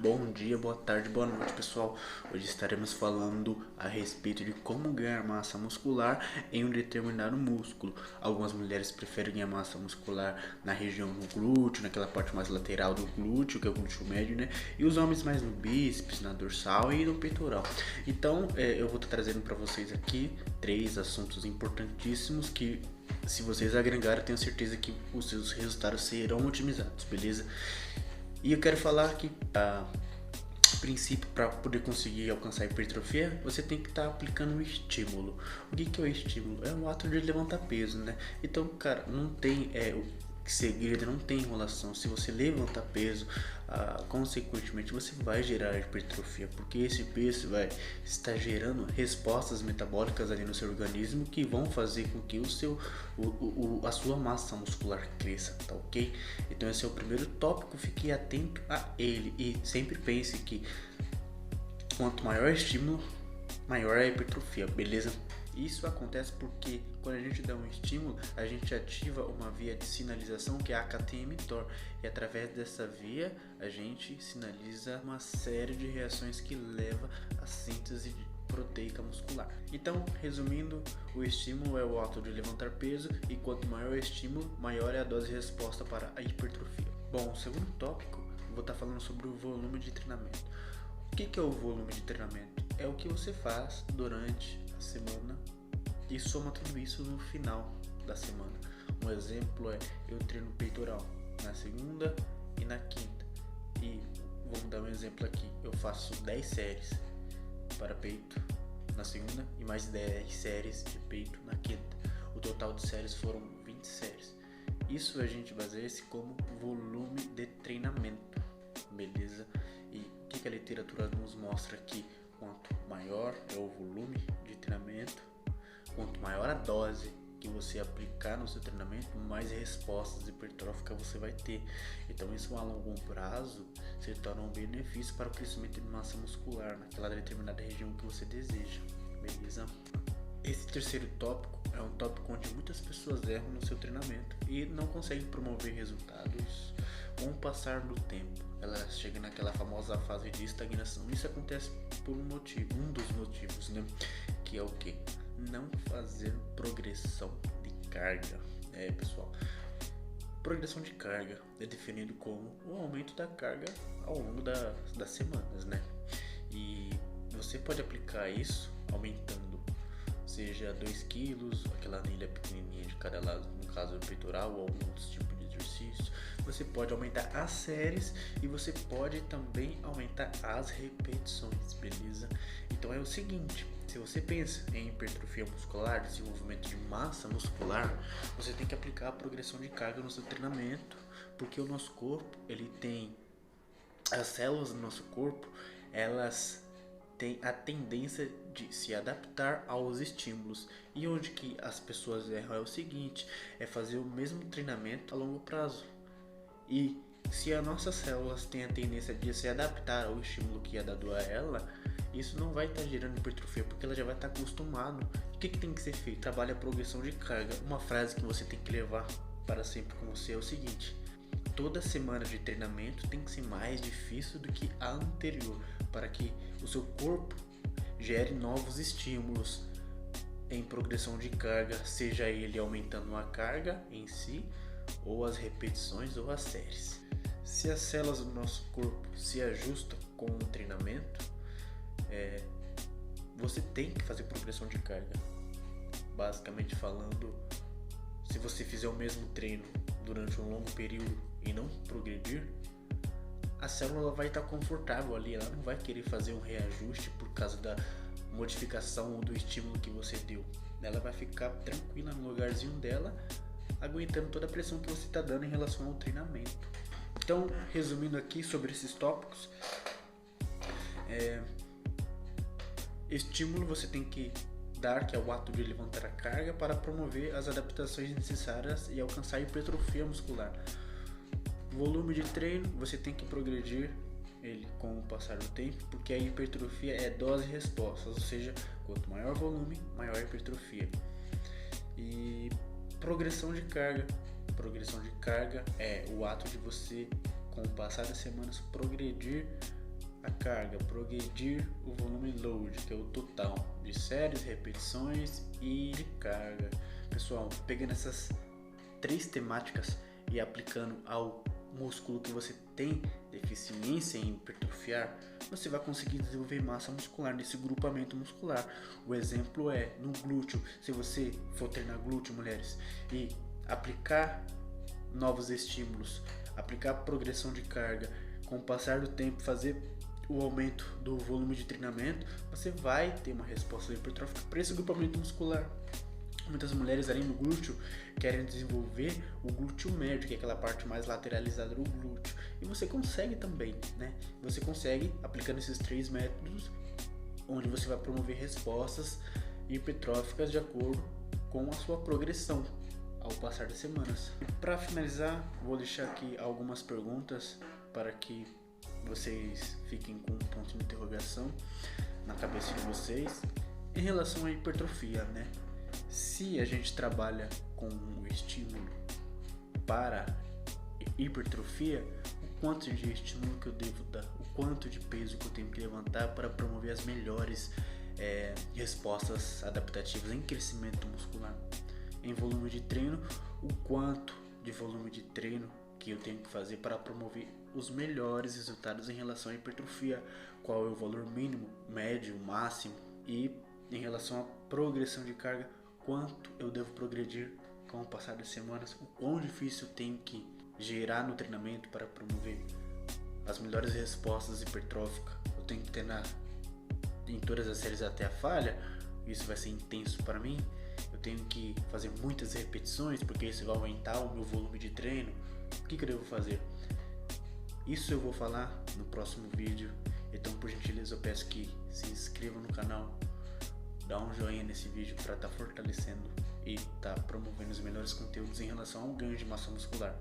Bom dia, boa tarde, boa noite, pessoal. Hoje estaremos falando a respeito de como ganhar massa muscular em um determinado músculo. Algumas mulheres preferem ganhar massa muscular na região do glúteo, naquela parte mais lateral do glúteo, que é o glúteo médio, né? E os homens mais no bíceps, na dorsal e no peitoral. Então, eu vou estar trazendo para vocês aqui 3 assuntos importantíssimos que, se vocês agregarem, eu tenho certeza que os seus resultados serão otimizados, beleza? E eu quero falar que, a princípio, para poder conseguir alcançar a hipertrofia, você tem que estar aplicando um estímulo. O que é o estímulo? É o ato de levantar peso, né? Então, cara, não tem segredo, não tem enrolação. Se você levantar peso, consequentemente você vai gerar hipertrofia, porque esse peso vai estar gerando respostas metabólicas ali no seu organismo que vão fazer com que a sua massa muscular cresça, tá ok? Então esse é o primeiro tópico, fique atento a ele e sempre pense que quanto maior o estímulo, maior a hipertrofia, beleza? Isso acontece porque quando a gente dá um estímulo, a gente ativa uma via de sinalização que é a AKT-mTOR, e através dessa via a gente sinaliza uma série de reações que leva à síntese proteica muscular. Então, resumindo, o estímulo é o ato de levantar peso e quanto maior o estímulo, maior é a dose de resposta para a hipertrofia. Bom, o segundo tópico, vou estar falando sobre o volume de treinamento. O que é o volume de treinamento? É o que você faz durante a semana e soma tudo isso no final da semana. Um exemplo é: eu treino peitoral na segunda e na quinta, e vamos dar um exemplo aqui, eu faço 10 séries para peito na segunda e mais 10 séries de peito na quinta. O total de séries foram 20 séries. Isso a gente baseia-se como volume de treinamento, beleza? E o que a literatura nos mostra aqui? Quanto maior é o volume de treinamento, quanto maior a dose que você aplicar no seu treinamento, mais respostas hipertróficas você vai ter. Então isso a longo prazo se torna um benefício para o crescimento de massa muscular naquela determinada região que você deseja, beleza? Esse terceiro tópico é um tópico onde muitas pessoas erram no seu treinamento e não conseguem promover resultados com o passar do tempo. Ela chega naquela famosa fase de estagnação. Isso acontece por um motivo, um dos motivos, né? Que é o que? Não fazer progressão de carga. Pessoal, progressão de carga é definido como o aumento da carga ao longo das semanas, né? E você pode aplicar isso aumentando, seja 2 quilos, aquela anilha pequenininha de cada lado, no caso do peitoral, ou algum outro tipo de exercício. Você pode aumentar as séries e você pode também aumentar as repetições, beleza? Então é o seguinte: se você pensa em hipertrofia muscular, desenvolvimento de massa muscular, você tem que aplicar a progressão de carga no seu treinamento, porque o nosso corpo, ele tem as células do nosso corpo, elas têm a tendência de se adaptar aos estímulos. E onde que as pessoas erram é o seguinte: é fazer o mesmo treinamento a longo prazo. E se as nossas células têm a tendência de se adaptar ao estímulo que é dado a ela, isso não vai estar gerando hipertrofia, porque ela já vai estar acostumada. O que tem que ser feito? Trabalha a progressão de carga. Uma frase que você tem que levar para sempre com você é o seguinte: toda semana de treinamento tem que ser mais difícil do que a anterior, para que o seu corpo gere novos estímulos em progressão de carga, seja ele aumentando a carga em si, ou as repetições ou as séries. Se as células do nosso corpo se ajustam com o treinamento, você tem que fazer progressão de carga. Basicamente falando, se você fizer o mesmo treino durante um longo período e não progredir, a célula vai estar confortável ali, ela não vai querer fazer um reajuste por causa da modificação ou do estímulo que você deu. Ela vai ficar tranquila no lugarzinho dela, aguentando toda a pressão que você está dando em relação ao treinamento. Então, resumindo aqui sobre esses tópicos, estímulo você tem que dar, que é o ato de levantar a carga, para promover as adaptações necessárias e alcançar a hipertrofia muscular. Volume de treino, você tem que progredir ele com o passar do tempo, porque a hipertrofia é dose e resposta, ou seja, quanto maior volume, maior a hipertrofia. E progressão de carga. Progressão de carga é o ato de você, com o passar das semanas, progredir a carga, progredir o volume load, que é o total de séries, repetições e de carga. Pessoal, pegando essas 3 temáticas e aplicando ao músculo que você tem deficiência em hipertrofiar, você vai conseguir desenvolver massa muscular nesse grupamento muscular. O exemplo é no glúteo. Se você for treinar glúteo, mulheres, e aplicar novos estímulos, aplicar progressão de carga, com o passar do tempo fazer o aumento do volume de treinamento, você vai ter uma resposta hipertrófica para esse grupamento muscular. Muitas mulheres ali no glúteo querem desenvolver o glúteo médio, que é aquela parte mais lateralizada do glúteo. E você consegue também, né? Você consegue aplicando esses 3 métodos, onde você vai promover respostas hipertróficas de acordo com a sua progressão ao passar das semanas. E para finalizar, vou deixar aqui algumas perguntas para que vocês fiquem com um ponto de interrogação na cabeça de vocês em relação à hipertrofia, né? Se a gente trabalha com um estímulo para hipertrofia, o quanto de estímulo que eu devo dar, o quanto de peso que eu tenho que levantar para promover as melhores respostas adaptativas em crescimento muscular. Em volume de treino, o quanto de volume de treino que eu tenho que fazer para promover os melhores resultados em relação à hipertrofia, qual é o valor mínimo, médio, máximo, e em relação à progressão de carga, quanto eu devo progredir com o passar das semanas, o quão difícil eu tenho que gerar no treinamento para promover as melhores respostas hipertróficas. Eu tenho que treinar em todas as séries até a falha, isso vai ser intenso para mim. Eu tenho que fazer muitas repetições, porque isso vai aumentar o meu volume de treino. O que eu devo fazer? Isso eu vou falar no próximo vídeo. Então, por gentileza, eu peço que se inscreva no canal, dá um joinha nesse vídeo para estar fortalecendo e estar promovendo os melhores conteúdos em relação ao ganho de massa muscular.